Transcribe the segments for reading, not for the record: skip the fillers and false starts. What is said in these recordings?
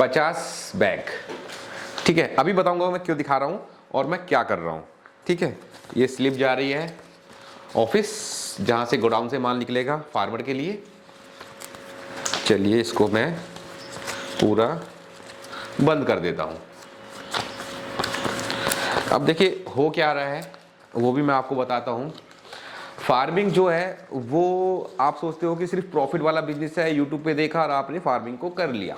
50 bag. ठीक है, अभी बताऊंगा मैं क्यों दिखा रहा हूं और मैं क्या कर रहा हूं। ठीक है, ये स्लिप जा रही है ऑफिस, जहां से गोडाउन से माल निकलेगा फार्मर के लिए। चलिए इसको मैं पूरा बंद कर देता हूं। अब देखिए हो क्या रहा है वो भी मैं आपको बताता हूं। फार्मिंग जो है वो आप सोचते हो कि सिर्फ प्रॉफिट वाला बिजनेस है, यूट्यूब पे देखा और आपने फार्मिंग को कर लिया।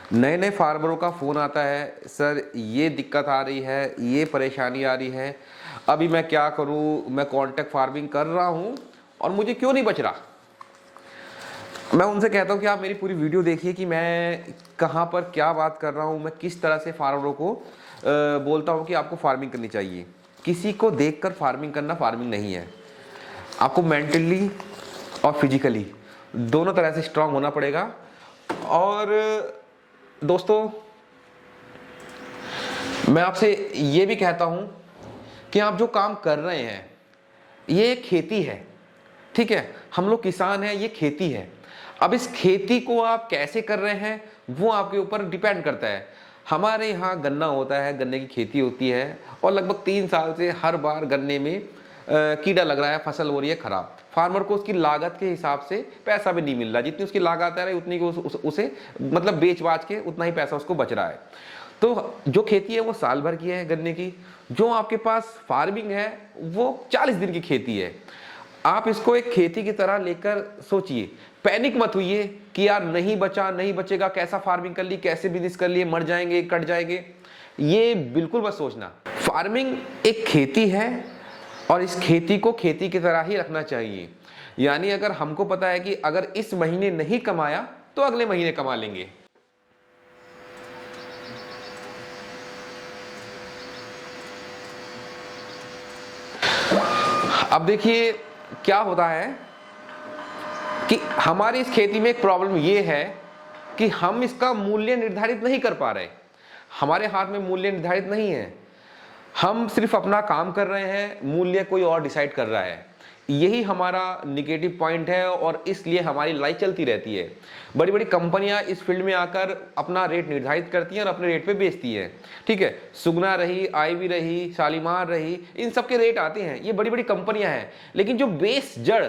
नए नए फार्मरों का फ़ोन आता है, सर ये दिक्कत आ रही है, ये परेशानी आ रही है, अभी मैं क्या करूं, मैं कॉन्ट्रैक्ट फार्मिंग कर रहा हूं और मुझे क्यों नहीं बच रहा। मैं उनसे कहता हूं कि आप मेरी पूरी वीडियो देखिए कि मैं कहां पर क्या बात कर रहा हूं, मैं किस तरह से फार्मरों को बोलता हूं कि आपको फार्मिंग करनी चाहिए। किसी को देखकर फार्मिंग करना फार्मिंग नहीं है। आपको मेंटली और फिजिकली दोनों तरह से स्ट्रांग होना पड़ेगा। और दोस्तों मैं आपसे ये भी कहता हूं कि आप जो काम कर रहे हैं ये खेती है। ठीक है, हम लोग किसान हैं, ये खेती है। अब इस खेती को आप कैसे कर रहे हैं वो आपके ऊपर डिपेंड करता है। हमारे यहाँ गन्ना होता है, गन्ने की खेती होती है और लगभग 3 साल से हर बार गन्ने में कीड़ा लग रहा है, फसल हो रही है खराब। फार्मर को उसकी लागत के हिसाब से पैसा भी नहीं मिल रहा, जितनी उसकी लागत है उतनी को उसे मतलब बेच बाच के उतना ही पैसा उसको बच रहा है। तो जो खेती है वो साल भर की है गन्ने की, जो आपके पास फार्मिंग है वो 40 दिन की खेती है। आप इसको एक खेती की तरह लेकर सोचिए, पैनिक मत होइए कि यार नहीं बचा, नहीं बचेगा, कैसा फार्मिंग कर ली, कैसे बिजनेस कर लिए, मर जाएंगे, कट जाएंगे, ये बिल्कुल मत सोचना। फार्मिंग एक खेती है और इस खेती को खेती की तरह ही रखना चाहिए। यानी अगर हमको पता है कि अगर इस महीने नहीं कमाया तो अगले महीने कमा लेंगे। अब देखिए क्या होता है कि हमारी इस खेती में एक प्रॉब्लम ये है कि हम इसका मूल्य निर्धारित नहीं कर पा रहे। हमारे हाथ में मूल्य निर्धारित नहीं है, हम सिर्फ अपना काम कर रहे हैं, मूल्य कोई और डिसाइड कर रहा है। यही हमारा निगेटिव पॉइंट है और इसलिए हमारी लड़ाई चलती रहती है। बड़ी बड़ी कंपनियां इस फील्ड में आकर अपना रेट निर्धारित करती हैं और अपने रेट पे बेचती हैं। ठीक है, सुगना रही, आईवी रही, शालीमार रही, इन सब के रेट आते हैं, ये बड़ी बड़ी कंपनियां हैं। लेकिन जो बेस जड़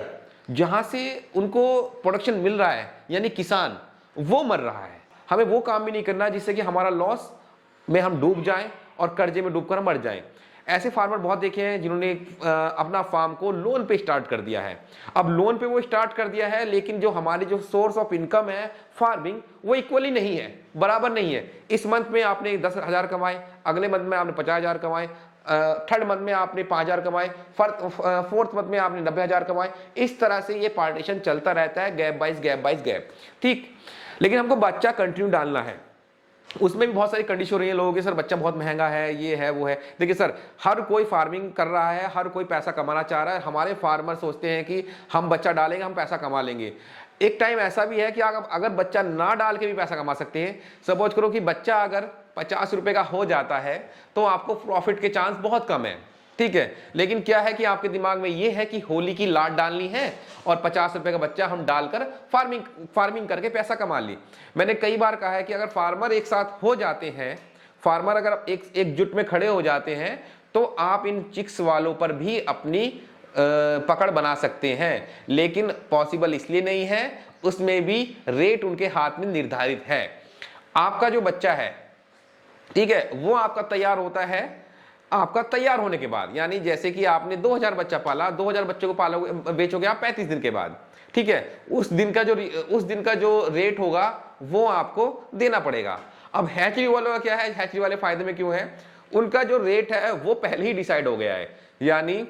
जहां से उनको प्रोडक्शन मिल रहा है यानी किसान, वो मर रहा है। हमें वो काम भी नहीं करना जिससे कि हमारा लॉस में हम डूब जाएं और कर्जे में डूबकर मर जाएं। ऐसे फार्मर बहुत देखे हैं जिन्होंने अपना फार्म को लोन पे स्टार्ट कर दिया है। अब लोन पे वो स्टार्ट कर दिया है, लेकिन जो हमारी जो सोर्स ऑफ इनकम है फार्मिंग, वो इक्वली नहीं है, बराबर नहीं है। इस मंथ में आपने 10,000 कमाए, अगले मंथ में आपने 50,000 कमाए, थर्ड मंथ में आपने 5,000 कमाए, फोर्थ मंथ में आपने 90,000 कमाए। इस तरह से ये पार्टीशन चलता रहता है, gap by gap by gap. ठीक, लेकिन हमको बच्चा कंटिन्यू डालना है। उसमें भी बहुत सारी कंडीशन हो रही है लोगों की, सर बच्चा बहुत महंगा है, ये है वो है। देखिए सर, हर कोई फार्मिंग कर रहा है, हर कोई पैसा कमाना चाह रहा है। हमारे फार्मर सोचते हैं कि हम बच्चा डालेंगे हम पैसा कमा लेंगे। एक टाइम ऐसा भी है कि अगर बच्चा ना डाल के भी पैसा कमा सकते हैं। सपोज करो कि बच्चा अगर 50 रुपए का हो जाता है तो आपको प्रॉफिट के चांस बहुत कम है। ठीक है, लेकिन क्या है कि आपके दिमाग में ये है कि होली की लाट डालनी है और 50 रुपए का बच्चा हम डालकर फार्मिंग करके पैसा कमा ली। मैंने कई बार कहा है कि अगर फार्मर एक साथ हो जाते हैं, फार्मर अगर एकजुट में खड़े हो जाते हैं तो आप इन चिक्स वालों पर भी अपनी पकड़ बना सकते हैं। लेकिन पॉसिबल इसलिए नहीं है, उसमें भी रेट उनके हाथ में निर्धारित है। आपका जो बच्चा है, ठीक है, वो आपका तैयार होता है आपका तैयार होने के बाद। यानी जैसे कि आपने 2000 बच्चा पाला, 2000 बच्चों को पालोगे, बेचोगे आप 35 दिन के बाद। ठीक है, उस दिन का जो रेट होगा वो आपको देना पड़ेगा। अब हैचरी वालों का क्या है, हैचरी वाले फायदे में क्यों है, उनका जो रेट है वो पहले ही डिसाइड हो गया है। यानी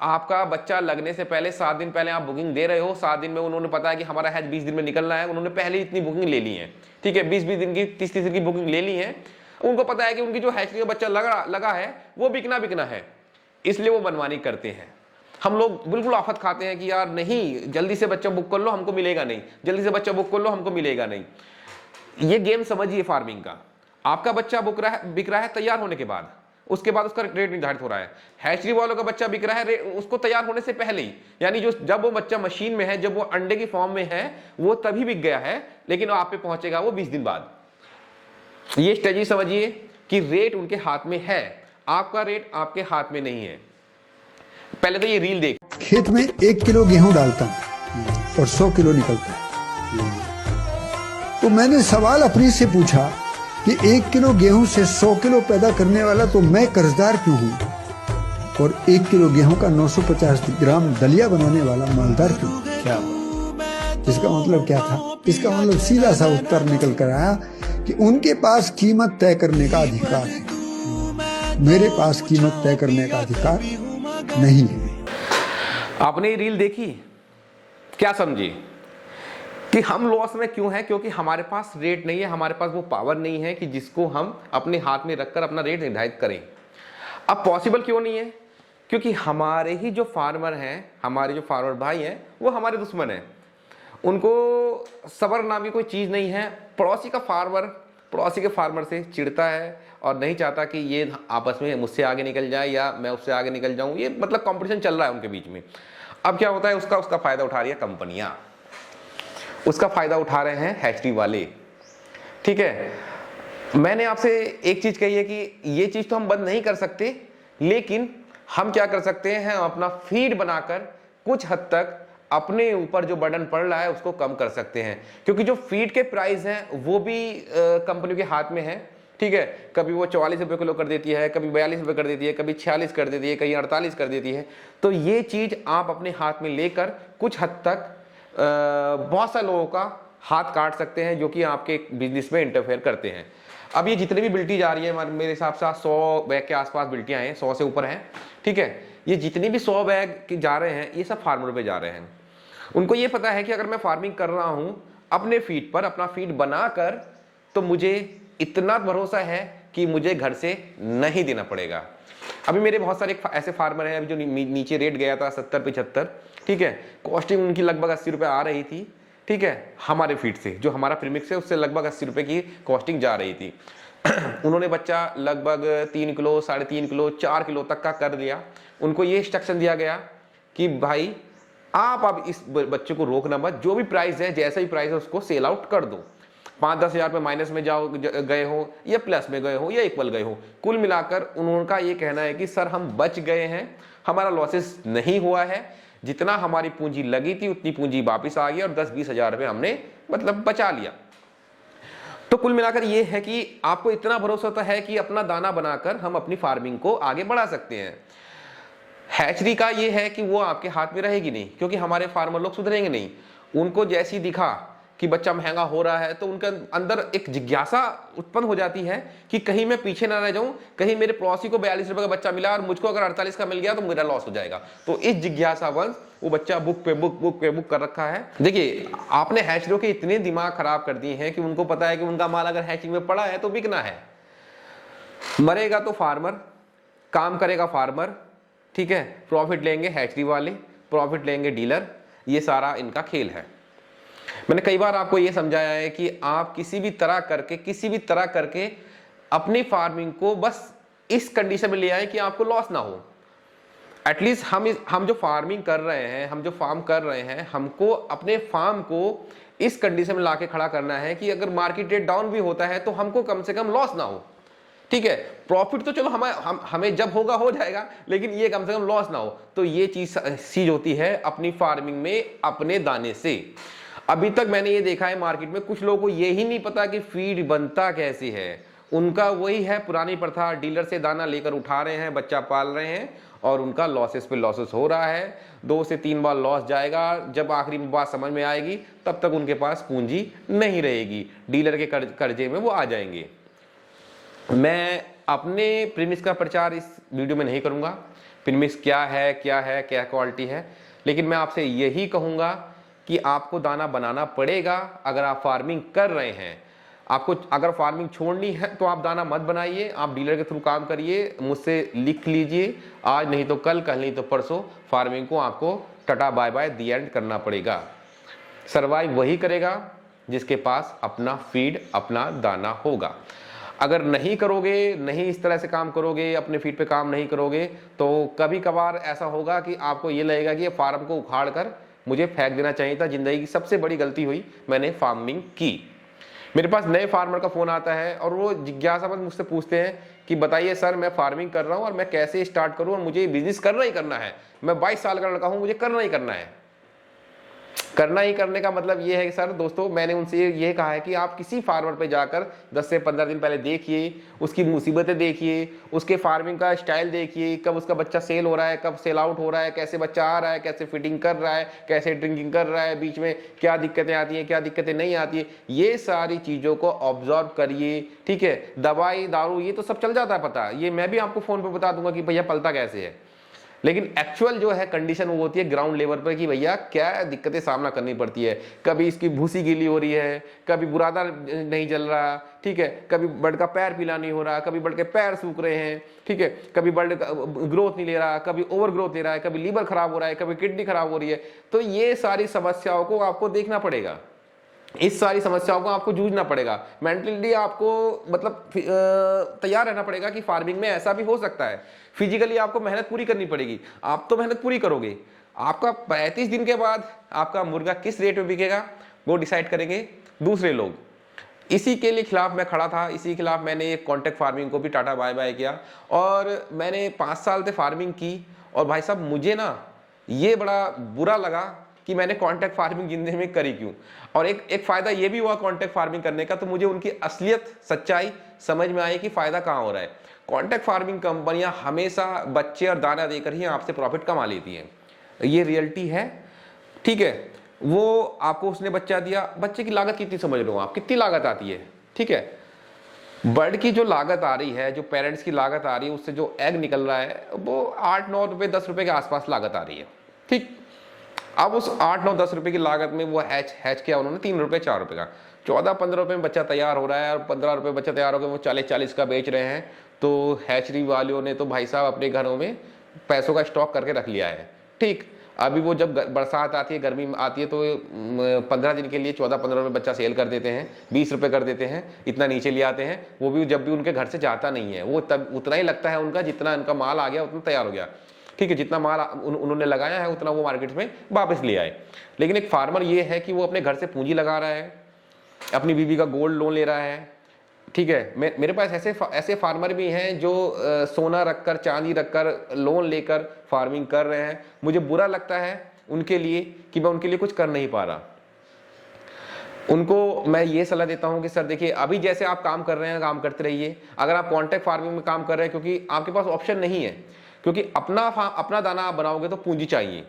आपका बच्चा लगने से पहले 7 दिन पहले आप बुकिंग दे रहे हो, 7 दिन में उन्होंने पता है कि हमारा हैच 20 दिन में निकलना है, उन्होंने पहले ही इतनी बुकिंग ले ली है। ठीक है, 20-20 दिन की, 30-30 दिन की बुकिंग ले ली है। उनको पता है कि उनकी जो हैचरी में बच्चा लगा है वो बिकना है, इसलिए वो मनमानी करते हैं। हम लोग बिल्कुल आफत खाते हैं कि यार नहीं, जल्दी से बच्चा बुक कर लो हमको मिलेगा नहीं, जल्दी से बच्चा बुक कर लो हमको मिलेगा नहीं। ये गेम समझिए फार्मिंग का। आपका बच्चा बिक रहा है तैयार होने के बाद, उसके बाद उसका रेट निर्धारित हो रहा है। हैचरी वालों का बच्चा बिक रहा है उसको तैयार होने से पहले ही, यानी जब वो बच्चा मशीन में है, जब वो अंडे की फॉर्म में है, वो तभी बिक गया है, लेकिन आप पे पहुंचेगा वो 20 दिन बाद। ये स्ट्रेटजी समझिए कि रेट उनके हाथ में है, आपका रेट आपके हाथ में नहीं है। पहले तो ये रील देख। खेत में 1 किलो गेहूं डालता हूं और 100 किलो निकलता है। तो मैंने सवाल अपनी से पूछा कि 1 किलो गेहूं से 100 किलो पैदा करने वाला तो मैं कर्जदार क्यों हूं, और 1 किलो गेहूं का 950 ग्राम दलिया बनाने वाला मालदार क्यों? क्या इसका मतलब क्या था? इसका मतलब सीधा सा उत्तर निकल कर आया कि उनके पास कीमत तय करने का अधिकार है, मेरे पास कीमत तय करने का अधिकार नहीं है। आपने ये रील देखी, क्या समझी कि हम लॉस में क्यों हैं? क्योंकि हमारे पास रेट नहीं है, हमारे पास वो पावर नहीं है कि जिसको हम अपने हाथ में रखकर अपना रेट निर्धारित करें। अब पॉसिबल क्यों नहीं है? क्योंकि हमारे ही जो फार्मर हैं, हमारे जो फार्मर भाई हैं, वो हमारे दुश्मन हैं। उनको सब्र नाम की कोई चीज़ नहीं है। पड़ोसी के फार्मर से चिढ़ता है और नहीं चाहता कि ये आपस में मुझसे आगे निकल जाए या मैं उससे आगे निकल जाऊं। ये मतलब कंपटीशन चल रहा है उनके बीच में। अब क्या होता है, उसका फायदा उठा रही है कंपनियां, उसका फायदा उठा रहे हैं हैचरी वाले। ठीक है, मैंने आपसे एक चीज कही है कि ये चीज तो हम बंद नहीं कर सकते, लेकिन हम क्या कर सकते हैं, हम अपना फीड बनाकर कुछ हद तक अपने ऊपर जो बर्डन पड़ रहा है उसको कम कर सकते हैं। क्योंकि जो फीड के प्राइस हैं वो भी कंपनियों के हाथ में है। ठीक है, कभी वो 44 रुपये किलो कर देती है, कभी 42 रुपये कर देती है, कभी 46 कर देती है, कहीं 48 कर देती है। तो ये चीज आप अपने हाथ में लेकर कुछ हद तक बहुत सारे लोगों का हाथ काट सकते हैं जो कि आपके बिजनेस में इंटरफेयर करते हैं। अब ये जितनी भी बिल्टी जा रही है, मेरे हिसाब से 100 बैग के आसपास बिल्टियां हैं, 100 से ऊपर हैं। ठीक है, ये जितनी भी 100 बैग की जा रहे हैं, ये सब फार्मर पे जा रहे हैं। उनको ये पता है कि अगर मैं फार्मिंग कर रहा हूं अपने फीड पर, अपना फीड बनाकर, तो मुझे इतना भरोसा है कि मुझे घर से नहीं देना पड़ेगा। अभी मेरे बहुत सारे ऐसे फार्मर हैं अभी जो नीचे रेट गया था 70-75। ठीक है, कॉस्टिंग उनकी लगभग 80 रुपये आ रही थी। ठीक है, हमारे फीड से, जो हमारा प्रीमिक्स है उससे लगभग 80 रुपये की कॉस्टिंग जा रही थी। उन्होंने बच्चा लगभग 3 किलो, 3.5 किलो, 4 किलो तक का कर लिया। उनको ये इंस्ट्रक्शन दिया गया कि भाई आप अब इस बच्चे को रोकना मत, जो भी प्राइस है, जैसा भी प्राइस है उसको सेल आउट कर दो। 5-10 हज़ार रुपये माइनस में गए हो या प्लस में गए हो या इक्वल गए हो, कुल मिलाकर उनका ये कहना है कि सर हम बच गए हैं, हमारा लॉसेस नहीं हुआ है, जितना हमारी पूंजी लगी थी उतनी पूंजी वापस आ गई और 10-20 हज़ार रुपये हमने मतलब बचा लिया। तो कुल मिलाकर ये है कि आपको इतना भरोसा होता है कि अपना दाना बनाकर हम अपनी फार्मिंग को आगे बढ़ा सकते हैं। हैचरी का ये है कि वो आपके हाथ में रहेगी नहीं, क्योंकि हमारे फार्मर लोग सुधरेंगे नहीं। उनको जैसी दिखा कि बच्चा महंगा हो रहा है तो उनके अंदर एक जिज्ञासा उत्पन्न हो जाती है कि कहीं मैं पीछे ना रह जाऊं, कहीं मेरे पड़ोसी को 42 रुपए का बच्चा मिला और मुझको अगर 48 का मिल गया तो मेरा लॉस हो जाएगा। तो इस जिज्ञासावश वो बच्चा बुक पे बुक कर रखा है। देखिए, आपने हैचरियों के इतने दिमाग खराब कर दिए हैं कि उनको पता है कि उनका माल अगर हैचरी में पड़ा है तो बिकना है। मरेगा तो फार्मर, काम करेगा फार्मर। ठीक है, प्रॉफिट लेंगे हैचरी वाले, प्रॉफिट लेंगे डीलर। ये सारा इनका खेल है। मैंने कई बार आपको ये समझाया है कि आप किसी भी तरह करके अपनी फार्मिंग को बस इस कंडीशन में ले आए कि आपको लॉस ना हो। एटलीस्ट हम जो फार्मिंग कर रहे हैं, हम जो फार्म कर रहे हैं, हमको अपने फार्म को इस कंडीशन में लाके खड़ा करना है कि अगर मार्केट रेट डाउन भी होता है तो हमको कम से कम लॉस ना हो। ठीक है, प्रॉफिट तो चलो हमें जब होगा हो जाएगा, लेकिन ये कम से कम लॉस ना हो। तो ये चीज होती है अपनी फार्मिंग में अपने दाने से। अभी तक मैंने ये देखा है मार्केट में कुछ लोगों को ये ही नहीं पता कि फीड बनता कैसे है। उनका वही है पुरानी प्रथा, डीलर से दाना लेकर उठा रहे हैं, बच्चा पाल रहे हैं और उनका लॉसेस पे लॉसेस हो रहा है। 2 से 3 बार लॉस जाएगा, जब आखिरी बात समझ में आएगी तब तक उनके पास पूंजी नहीं रहेगी, डीलर के कर्जे में वो आ जाएंगे। मैं अपने प्रीमिस का प्रचार इस वीडियो में नहीं करूंगा, प्रीमिस क्या है क्या क्वालिटी है, लेकिन मैं आपसे यही कहूंगा कि आपको दाना बनाना पड़ेगा अगर आप फार्मिंग कर रहे हैं। आपको अगर फार्मिंग छोड़नी है तो आप दाना मत बनाइए, आप डीलर के थ्रू काम करिए, मुझसे लिख लीजिए, आज नहीं तो कल नहीं तो परसों फार्मिंग को आपको tata bye bye the end करना पड़ेगा। सर्वाइव वही करेगा जिसके पास अपना फीड, अपना दाना होगा। अगर नहीं करोगे, नहीं इस तरह से काम करोगे, अपने फीड पे काम नहीं करोगे, तो कभी कभार ऐसा होगा कि आपको ये लगेगा कि ये फार्म को उखाड़ कर मुझे फेंक देना चाहिए था, जिंदगी की सबसे बड़ी गलती हुई, मैंने फार्मिंग की। मेरे पास नए फार्मर का फोन आता है और वो जिज्ञासावश मुझसे पूछते हैं कि बताइए सर, मैं फार्मिंग कर रहा हूं और मैं कैसे स्टार्ट करूं, और मुझे ये बिजनेस करना ही करना है, मैं 22 साल का लड़का हूं, मुझे करना ही करना है। करना ही करने का मतलब ये है कि सर दोस्तों, मैंने उनसे ये कहा है कि आप किसी फार्मर पे जाकर 10 से 15 दिन पहले देखिए, उसकी मुसीबतें देखिए, उसके फार्मिंग का स्टाइल देखिए, कब उसका बच्चा सेल हो रहा है, कब सेल आउट हो रहा है, कैसे बच्चा आ रहा है, कैसे फिटिंग कर रहा है, कैसे ड्रिंकिंग कर रहा है, बीच में क्या दिक्कतें आती हैं, क्या दिक्कतें नहीं आती है, ये सारी चीज़ों को ऑब्जर्व करिए। ठीक है, दवाई दारू ये तो सब चल जाता है पता, ये मैं भी आपको फ़ोन पर बता दूंगा कि भैया पलता कैसे है, लेकिन एक्चुअल जो है कंडीशन वो होती है ग्राउंड लेवल पर कि भैया क्या दिक्कतें सामना करनी पड़ती है। कभी इसकी भूसी गीली हो रही है, कभी बुरादा नहीं जल रहा, ठीक है, कभी बर्ड का पैर पीला नहीं हो रहा, कभी बर्ड के पैर सूख रहे हैं, ठीक है, कभी बर्ड ग्रोथ नहीं ले रहा, कभी ओवर ग्रोथ ले रहा है, कभी लीवर खराब हो रहा है, कभी किडनी खराब हो रही है। तो ये सारी समस्याओं को आपको देखना पड़ेगा, इस सारी समस्याओं को आपको जूझना पड़ेगा, मेंटली आपको मतलब तैयार रहना पड़ेगा कि फार्मिंग में ऐसा भी हो सकता है। फिजिकली आपको मेहनत पूरी करनी पड़ेगी, आप तो मेहनत पूरी करोगे, आपका 35 दिन के बाद आपका मुर्गा किस रेट में बिकेगा वो डिसाइड करेंगे दूसरे लोग। इसी के लिए खिलाफ मैं खड़ा था, इसी के खिलाफ मैंने एक कॉन्ट्रैक्ट फार्मिंग को भी टाटा बाय बाय किया, और मैंने 5 साल से फार्मिंग की। और भाई साहब मुझे ना ये बड़ा बुरा लगा कि मैंने कॉन्ट्रैक्ट फार्मिंग जिंदगी में करी क्यों। और एक फायदा ये भी हुआ कॉन्ट्रैक्ट फार्मिंग करने का, तो मुझे उनकी असलियत सच्चाई समझ में आई कि फायदा कहाँ हो रहा है। कॉन्ट्रैक्ट फार्मिंग कंपनियां हमेशा बच्चे और दाना देकर ही आपसे प्रॉफिट कमा लेती हैं, ये रियलिटी है। ठीक है, वो आपको उसने बच्चा दिया, बच्चे की लागत कितनी समझ लो आप, कितनी लागत आती है। ठीक है, बर्ड की जो लागत आ रही है, जो पेरेंट्स की लागत आ रही है, उससे जो एग निकल रहा है वो 8-9 रुपये 10 रुपये के आसपास लागत आ रही है। ठीक, अब उस 8-9 10 रुपए की लागत में वो हैच किया उन्होंने 3 रुपए 4 रुपए का, 14-15 रुपए में बच्चा तैयार हो रहा है, और 15 रुपए बच्चा तैयार हो गया, वो 40-40 का बेच रहे हैं। तो हैचरी वालों ने तो भाई साहब अपने घरों में पैसों का स्टॉक करके रख लिया है। ठीक, अभी वो जब बरसात आती है, गर्मी आती है, तो 15 दिन के लिए 14-15 रुपये बच्चा सेल कर देते हैं, 20 रुपये कर देते हैं, इतना नीचे ले आते हैं। वो भी जब भी उनके घर से जाता नहीं है, वो तब उतना ही लगता है उनका जितना उनका माल आ गया उतना तैयार हो गया। ठीक है, जितना माल उन्होंने लगाया है उतना वो मार्केट में वापस ले आए। लेकिन एक फार्मर ये है कि वो अपने घर से पूंजी लगा रहा है, अपनी बीवी का गोल्ड लोन ले रहा है। ठीक है, मेरे पास ऐसे फार्मर भी हैं जो सोना रखकर, चांदी रखकर, लोन लेकर फार्मिंग कर रहे हैं। मुझे बुरा लगता है उनके लिए कि मैं उनके लिए कुछ कर नहीं पा रहा। उनको मैं ये सलाह देता हूं कि सर देखिए, अभी जैसे आप काम कर रहे हैं काम करते रहिए। अगर आप कॉन्ट्रैक्ट फार्मिंग में काम कर रहे हैं, क्योंकि आपके पास ऑप्शन नहीं है, क्योंकि अपना दाना आप बनाओगे तो पूंजी चाहिए,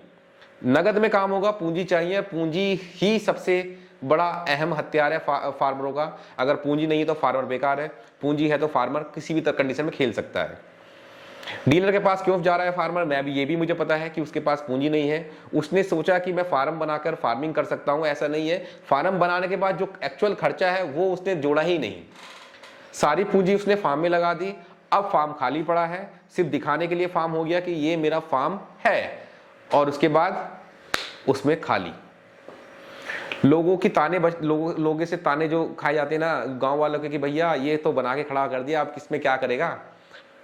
नगद में काम होगा, पूंजी चाहिए। पूंजी ही सबसे बड़ा अहम हथियार है फार्मरों का। अगर पूंजी नहीं है तो फार्मर बेकार है, पूंजी है तो फार्मर किसी भी कंडीशन में खेल सकता है। डीलर के पास क्यों जा रहा है फार्मर, मैं भी ये भी मुझे पता है कि उसके पास पूंजी नहीं है। उसने सोचा कि मैं फार्म बनाकर फार्मिंग कर सकता हूं, ऐसा नहीं है। फार्म बनाने के बाद जो एक्चुअल खर्चा है वो उसने जोड़ा ही नहीं, सारी पूंजी उसने फार्म में लगा दी। अब फार्म खाली पड़ा है, सिर्फ दिखाने के लिए फार्म हो गया कि ये मेरा फार्म है, और उसके बाद उसमें खाली लोगों की ताने लोगों से ताने जो खाए जाते हैं ना गांव वालों के कि भैया ये तो बना के खड़ा कर दिया, अब किसमें क्या करेगा।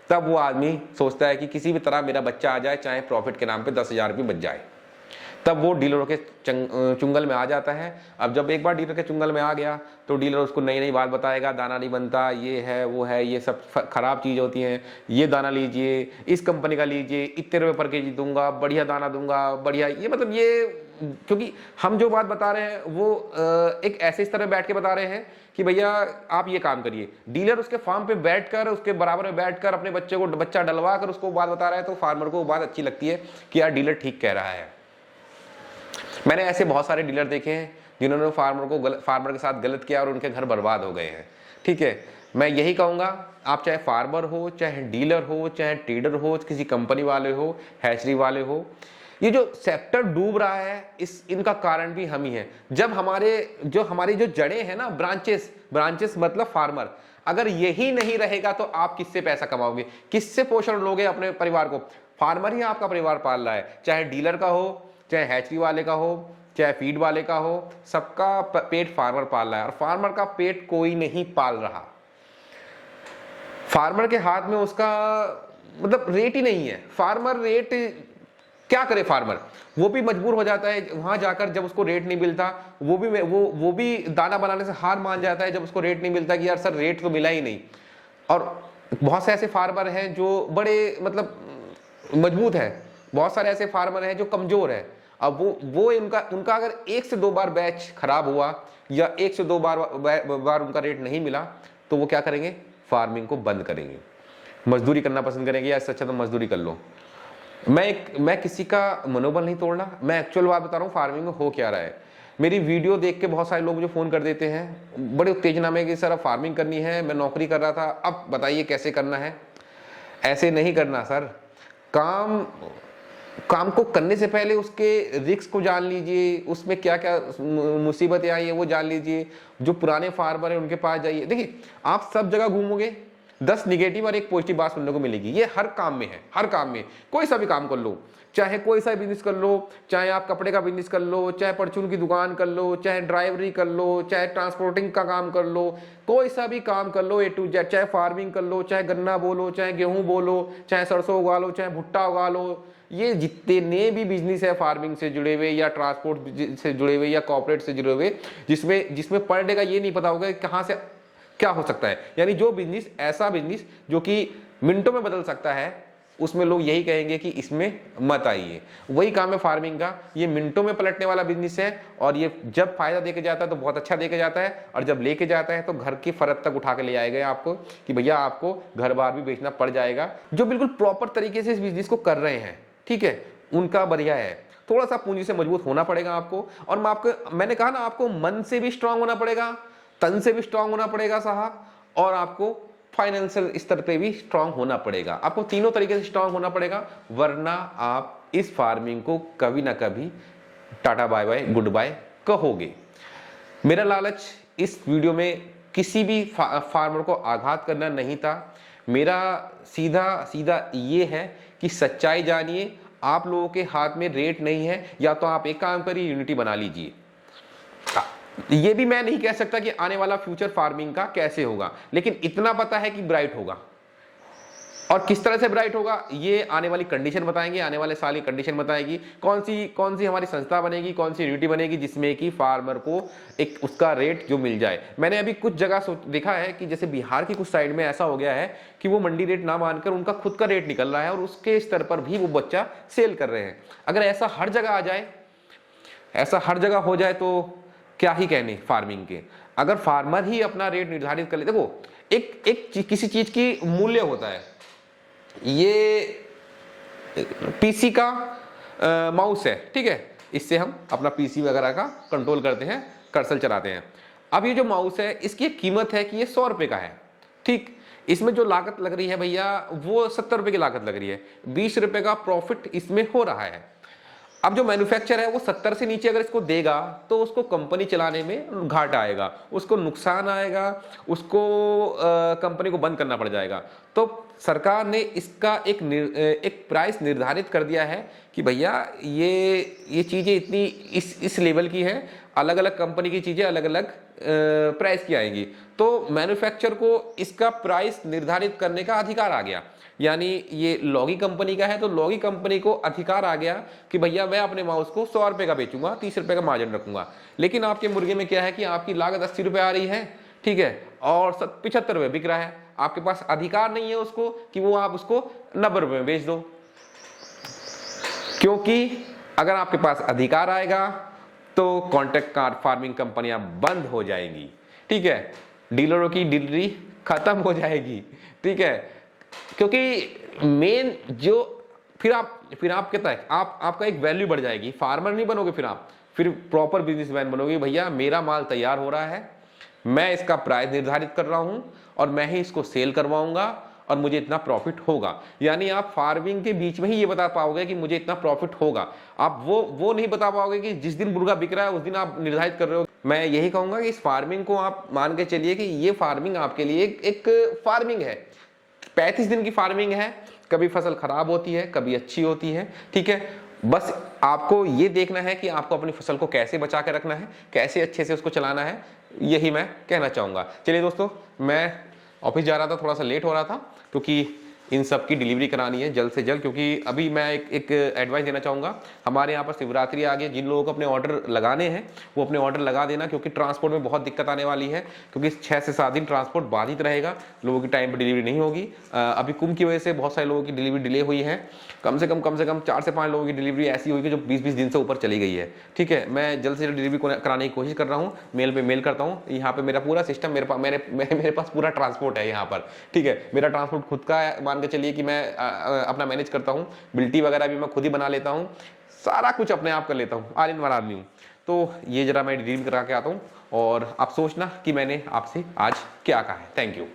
तब वो आदमी सोचता है कि किसी भी तरह मेरा बच्चा आ जाए, चाहे प्रॉफिट के नाम पे 10,000 रुपये बच जाए। तब वो डीलरों के चुंगल में आ जाता है। अब जब एक बार डीलर के चुंगल में आ गया तो डीलर उसको नई नई बात बताएगा, दाना नहीं बनता, ये है वो है, ये सब खराब चीज़ होती हैं, ये दाना लीजिए, इस कंपनी का लीजिए, इतने रुपये पर केजी दूंगा, बढ़िया दाना दूंगा, बढ़िया। ये मतलब ये, क्योंकि हम जो बात बता रहे हैं वो एक ऐसे इस तरह बैठ के बता रहे हैं कि भैया आप ये काम करिए। डीलर उसके फार्म पे बैठकर, उसके बराबर में बैठकर अपने बच्चे को बच्चा डलवा कर उसको बात बता रहा है, तो फार्मर को वो बात अच्छी लगती है कि यार डीलर ठीक कह रहा है। मैंने ऐसे बहुत सारे डीलर देखे हैं जिन्होंने फार्मर के साथ गलत किया और उनके घर बर्बाद हो गए हैं। ठीक है, मैं यही कहूँगा, आप चाहे फार्मर हो, चाहे डीलर हो, चाहे ट्रेडर हो, किसी कंपनी वाले हो, हैचरी वाले हो, ये जो सेक्टर डूब रहा है इनका कारण भी हम ही हैं। जब हमारी जो जड़ें हैं ना, ब्रांचेस मतलब फार्मर, अगर यही नहीं रहेगा तो आप किससे पैसा कमाओगे, किससे पोषण लोगे अपने परिवार को। फार्मर ही आपका परिवार पाल रहा है, चाहे डीलर का हो, चाहे हैचरी वाले का हो, चाहे फीड वाले का हो, सबका पेट फार्मर पाल रहा है। और फार्मर का पेट कोई नहीं पाल रहा। फार्मर के हाथ में उसका मतलब रेट ही नहीं है। फार्मर रेट क्या करे फार्मर, वो भी मजबूर हो जाता है वहां जाकर, जब उसको रेट नहीं मिलता वो भी दाना बनाने से हार मान जाता है जब उसको रेट नहीं मिलता कि यार सर रेट तो मिला ही नहीं। और बहुत से ऐसे फार्मर हैं जो बड़े मतलब मजबूत है, बहुत सारे ऐसे फार्मर हैं जो कमजोर है। अब वो उनका अगर 1 से 2 बार बैच खराब हुआ या 1 से 2 बार उनका रेट नहीं मिला तो वो क्या करेंगे, फार्मिंग को बंद करेंगे, मजदूरी करना पसंद करेंगे, या इससे अच्छा तो मजदूरी कर लो। मैं किसी का मनोबल नहीं तोड़ना, मैं एक्चुअल बात बता रहा हूँ फार्मिंग में हो क्या रहा है। मेरी वीडियो देख के बहुत सारे लोग मुझे फ़ोन कर देते हैं बड़े उत्तेजना में कि सर अब फार्मिंग करनी है, मैं नौकरी कर रहा था, अब बताइए कैसे करना है। ऐसे नहीं करना सर, काम को करने से पहले उसके रिस्क को जान लीजिए, उसमें क्या क्या मुसीबतें आई है वो जान लीजिए। जो पुराने फार्मर है उनके पास जाइए। देखिए आप सब जगह घूमोगे 10 निगेटिव और 1 पॉजिटिव बात सुनने को मिलेगी। ये हर काम में है, हर काम में। कोई सा भी काम कर लो, चाहे कोई सा बिजनेस कर लो, चाहे आप कपड़े का बिजनेस कर लो, चाहे परचून की दुकान कर लो, चाहे ड्राइवरी कर लो, चाहे ट्रांसपोर्टिंग का काम कर लो, कोई सा भी काम कर लो A to Z, चाहे फार्मिंग कर लो, चाहे गन्ना बोलो, चाहे गेहूं बोलो, चाहे सरसों उगा लो, चाहे भुट्टा उगा लो। ये जितने भी बिजनेस है फार्मिंग से जुड़े हुए या ट्रांसपोर्ट से जुड़े हुए या कॉर्पोरेट से जुड़े हुए, जिसमें पर डे का ये नहीं पता होगा कहाँ से क्या हो सकता है, यानी जो बिजनेस, ऐसा बिजनेस जो कि मिनटों में बदल सकता है, उसमें लोग यही कहेंगे कि इसमें मत आइए। वही काम है फार्मिंग का, ये मिनटों में पलटने वाला बिजनेस है और ये जब फायदा देके जाता है तो बहुत अच्छा देके जाता है, और जब लेके जाता है तो घर की फरत तक उठा के ले आएगा आपको कि भैया आपको घर बार भी बेचना पड़ जाएगा। जो बिल्कुल प्रॉपर तरीके से इस बिजनेस को कर रहे हैं, ठीक है, उनका बढ़िया है। थोड़ा सा पूंजी से मजबूत होना पड़ेगा आपको, और मैंने कहा ना, आपको मन से भी स्ट्रांग होना पड़ेगा, तन से भी स्ट्रांग होना पड़ेगा साहब, और आपको फाइनेंशियल स्तर पे भी स्ट्रांग होना पड़ेगा। आपको तीनों तरीके से स्ट्रांग होना पड़ेगा, वरना आप इस फार्मिंग को कभी ना कभी tata bye bye goodbye कहोगे। मेरा लालच इस वीडियो में किसी भी फार्मर को आघात करना नहीं था। मेरा सीधा ये है कि सच्चाई जानिए। आप लोगों के हाथ में रेट नहीं है, या तो आप एक काम करिए, यूनिटी बना लीजिए। ये भी मैं नहीं कह सकता कि आने वाला फ्यूचर फार्मिंग का कैसे होगा, लेकिन इतना पता है कि ब्राइट होगा। और किस तरह से ब्राइट होगा ये आने वाली कंडीशन बताएंगे, आने वाले साल की कंडीशन बताएगी। कौन सी हमारी संस्था बनेगी, कौन सी यूनिटी बनेगी जिसमें कि फार्मर को एक उसका रेट जो मिल जाए। मैंने अभी कुछ जगह देखा है कि जैसे बिहार की कुछ साइड में ऐसा हो गया है कि वो मंडी रेट ना मानकर उनका खुद का रेट निकल रहा है, और उसके स्तर पर भी वो बच्चा सेल कर रहे हैं। अगर ऐसा हर जगह आ जाए, ऐसा हर जगह हो जाए तो क्या ही कहने फार्मिंग के। अगर फार्मर ही अपना रेट निर्धारित कर ले, देखो एक किसी चीज की मूल्य होता है। ये पीसी का माउस है, ठीक है, इससे हम अपना पीसी वगैरह का कंट्रोल करते हैं, कर्सर चलाते हैं। अब ये जो माउस है इसकी एक कीमत है कि ये 100 रुपए का है, ठीक। इसमें जो लागत लग रही है भैया वो 70 रुपए की लागत लग रही है, 20 रुपए का प्रॉफिट इसमें हो रहा है। अब जो मैन्युफैक्चरर है वो 70 से नीचे अगर इसको देगा तो उसको कंपनी चलाने में घाटा आएगा, उसको नुकसान आएगा, उसको कंपनी को बंद करना पड़ जाएगा। तो सरकार ने इसका एक प्राइस निर्धारित कर दिया है कि भैया ये चीज़ें इतनी इस लेवल की है, अलग अलग कंपनी की चीज़ें अलग अलग प्राइस की आएंगी। तो मैन्युफैक्चरर को इसका प्राइस निर्धारित करने का अधिकार आ गया। यानी ये लॉगी कंपनी का है तो लॉगी कंपनी को अधिकार आ गया कि भैया मैं अपने माउस को 100 रुपए का बेचूंगा, 30 रुपए का मार्जिन रखूंगा। लेकिन आपके मुर्गे में क्या है कि आपकी लागत 80 रुपए आ रही है, ठीक है, और 75 रुपए बिक रहा है। आपके पास अधिकार नहीं है उसको कि वो आप उसको 90 रुपए में बेच दो, क्योंकि अगर आपके पास अधिकार आएगा तो कॉन्ट्रैक्ट फार्मिंग कंपनियां बंद हो जाएंगी, ठीक है, डीलरों की डीलरी खत्म हो जाएगी, ठीक है। क्योंकि मेन जो फिर आप कहता है आपका एक वैल्यू बढ़ जाएगी, फार्मर नहीं बनोगे, फिर प्रॉपर बिजनेसमैन बनोगे। भैया मेरा माल तैयार हो रहा है, मैं इसका प्राइस निर्धारित कर रहा हूं और मैं ही इसको सेल करवाऊंगा और मुझे इतना प्रॉफिट होगा। यानी आप फार्मिंग के बीच में ही ये बता पाओगे कि मुझे इतना प्रॉफिट होगा। आप वो नहीं बता पाओगे कि जिस दिन मुर्गा बिक रहा है उस दिन आप निर्धारित कर रहे हो। मैं यही कहूंगा कि इस फार्मिंग को आप मान के चलिए कि ये फार्मिंग आपके लिए एक फार्मिंग है, 35 दिन की फार्मिंग है। कभी फसल खराब होती है, कभी अच्छी होती है, ठीक है। बस आपको ये देखना है कि आपको अपनी फसल को कैसे बचा के रखना है, कैसे अच्छे से उसको चलाना है, यही मैं कहना चाहूँगा। चलिए दोस्तों, मैं ऑफिस जा रहा था, थोड़ा सा लेट हो रहा था क्योंकि इन सब की डिलीवरी करानी है जल्द से जल्द, क्योंकि अभी मैं एक एडवाइस देना चाहूँगा। हमारे यहाँ पर शिवरात्रि आ गई, जिन लोगों को अपने ऑर्डर लगाने हैं वो अपने ऑर्डर लगा देना, क्योंकि ट्रांसपोर्ट में बहुत दिक्कत आने वाली है, क्योंकि 6 से 7 दिन ट्रांसपोर्ट बाधित रहेगा, लोगों की टाइम पर डिलीवरी नहीं होगी। अभी कुंभ की वजह से बहुत सारे लोगों की डिलीवरी डिले हुई है, कम से कम 4 से 5 लोगों की डिलीवरी ऐसी हुई कि जो 20-20 दिन से ऊपर चली गई है। ठीक है, मैं जल्द से जल्द डिलीवरी कराने की कोशिश कर रहा हूँ, मेल पे मेल करता हूँ। यहाँ पे मेरा पूरा सिस्टम, मेरे पास पूरा ट्रांसपोर्ट है यहाँ पर। ठीक है, मेरा ट्रांसपोर्ट खुद का है, मान के चलिए कि मैं अपना मैनेज करता हूँ, बिल्टी वगैरह भी मैं खुद ही बना लेता हूँ, सारा कुछ अपने आप कर लेता हूँ, ऑल इन वन आदमी हूँ। तो ये जरा मैं डिलीवरी करा के आता हूँ और आप सोचना कि मैंने आपसे आज क्या कहा है। Thank you.